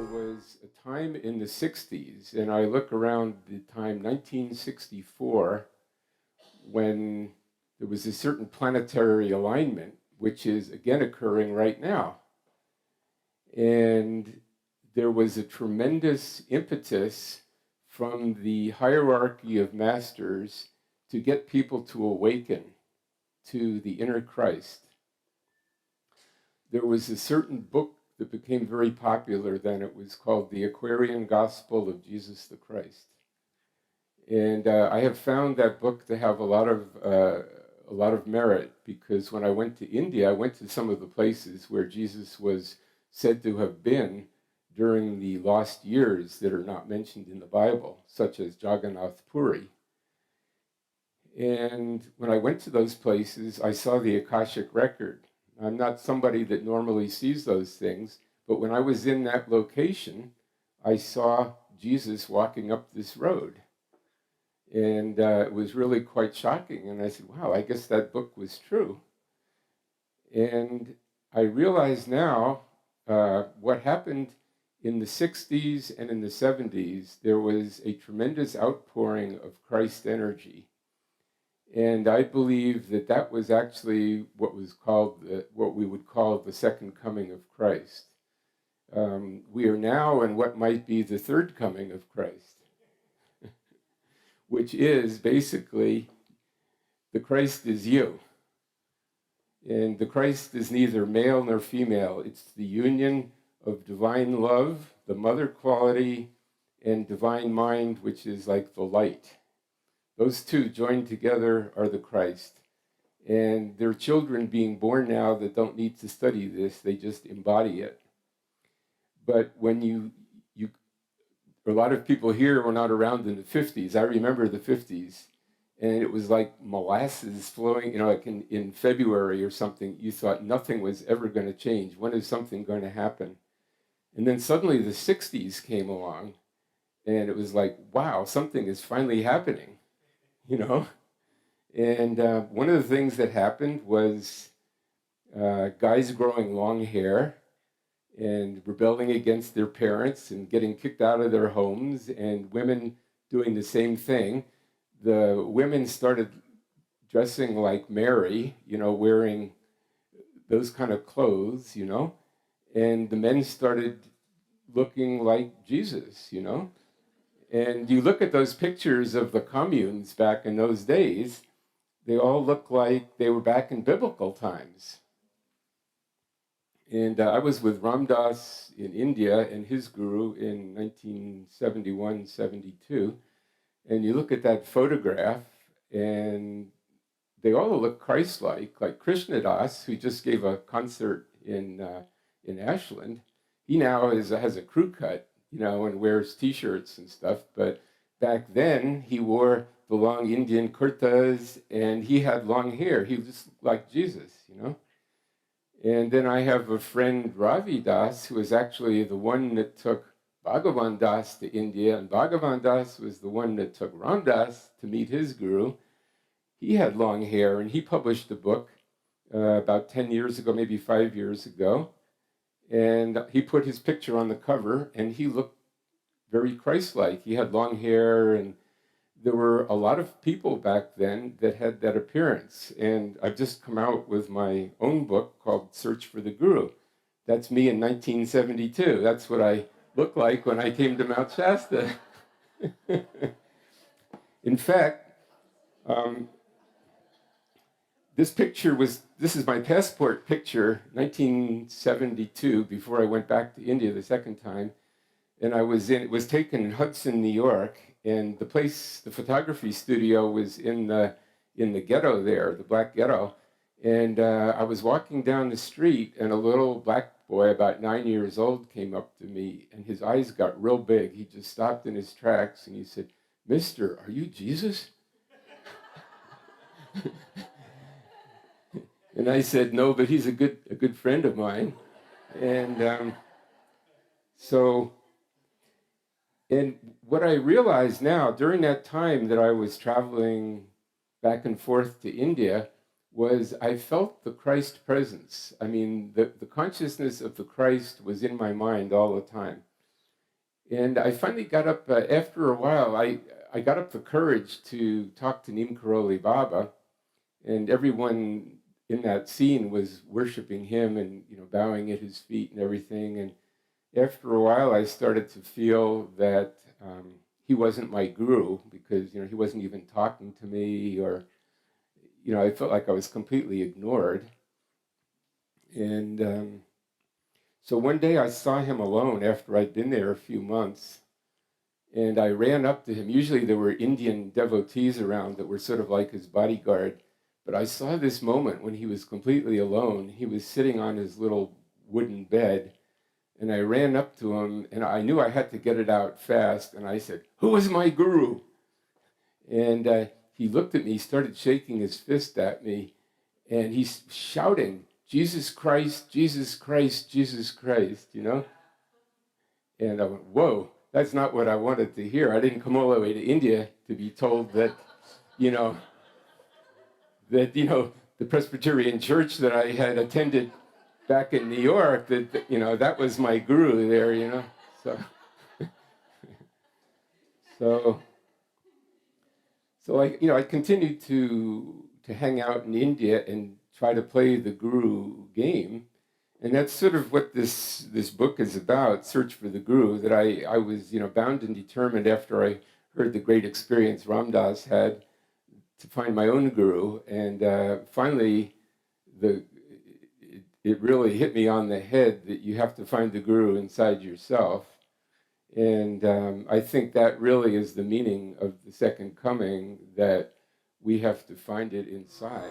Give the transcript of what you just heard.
there was a time in the 60s, and I look around the time 1964, when there was a certain planetary alignment, which is again occurring right now. And there was a tremendous impetus from the hierarchy of masters to get people to awaken to the inner Christ. There was a certain book that became very popular then. It was called The Aquarian Gospel of Jesus the Christ. And I have found that book to have a lot of merit, because when I went to India, I went to some of the places where Jesus was said to have been during the lost years that are not mentioned in the Bible, such as Jagannath Puri. And when I went to those places, I saw the Akashic record. I'm not somebody that normally sees those things, but when I was in that location, I saw Jesus walking up this road. And it was really quite shocking. And I said, wow, I guess that book was true. And I realize now what happened in the 60s and in the 70s, there was a tremendous outpouring of Christ energy. And I believe that that was actually what was called, what we would call the second coming of Christ. We are now in what might be the third coming of Christ, which is basically the Christ is you. And the Christ is neither male nor female. It's the union of divine love, the mother quality, and divine mind, which is like the light. Those two joined together are the Christ. And there are children being born now that don't need to study this, they just embody it. But when a lot of people here were not around in the 50s. I remember the 50s. And it was like molasses flowing, like in February or something. You thought nothing was ever going to change. When is something going to happen? And then suddenly the 60s came along, and it was like, wow, something is finally happening, And one of the things that happened was guys growing long hair and rebelling against their parents and getting kicked out of their homes, and women doing the same thing. The women started dressing like Mary, wearing those kind of clothes, and the men started looking like Jesus, And you look at those pictures of the communes back in those days, they all look like they were back in biblical times. And I was with Ram Dass in India and his guru in 1971, 72. And you look at that photograph, and they all look Christ-like, like Krishna Das, who just gave a concert in Ashland. He now has a crew cut, and wears T-shirts and stuff. But back then, he wore the long Indian kurtas, and he had long hair. He was like Jesus, And then I have a friend, Ravi Das, who was actually the one that took Bhagavan Das to India, and Bhagavan Das was the one that took Ram Dass to meet his guru. He had long hair, and he published a book about 10 years ago, maybe 5 years ago, and he put his picture on the cover, and he looked very Christ-like. He had long hair, and there were a lot of people back then that had that appearance. And I've just come out with my own book called Search for the Guru. That's me in 1972. That's what I looked like when I came to Mount Shasta. In fact, this is my passport picture, 1972, before I went back to India the second time. And it was taken in Hudson, New York, and the photography studio was in the ghetto there, the black ghetto. And I was walking down the street, and a little black boy, about 9 years old, came up to me, and his eyes got real big. He just stopped in his tracks, and he said, "Mister, are you Jesus?" And I said, "No, but he's a good friend of mine." And and what I realize now, during that time that I was traveling back and forth to India, was I felt the Christ presence. I mean, the consciousness of the Christ was in my mind all the time. And I finally got up, after a while, I got up the courage to talk to Neem Karoli Baba, and everyone in that scene was worshiping him and, bowing at his feet and everything. And after a while, I started to feel that he wasn't my guru because, he wasn't even talking to me, or, I felt like I was completely ignored. And so one day I saw him alone after I'd been there a few months. And I ran up to him. Usually there were Indian devotees around that were sort of like his bodyguard. But I saw this moment when he was completely alone. He was sitting on his little wooden bed. And I ran up to him, and I knew I had to get it out fast. And I said, "Who is my guru?" And he looked at me, started shaking his fist at me, and he's shouting, "Jesus Christ, Jesus Christ, Jesus Christ." And I went, whoa, that's not what I wanted to hear. I didn't come all the way to India to be told that, you know, the Presbyterian church that I had attended back in New York, that was my guru there. So, so, I continued to hang out in India and try to play the guru game. And that's sort of what this book is about, Search for the Guru, that I was, bound and determined after I heard the great experience Ram Dass had to find my own guru. And finally, it really hit me on the head that you have to find the guru inside yourself. And I think that really is the meaning of the second coming, that we have to find it inside.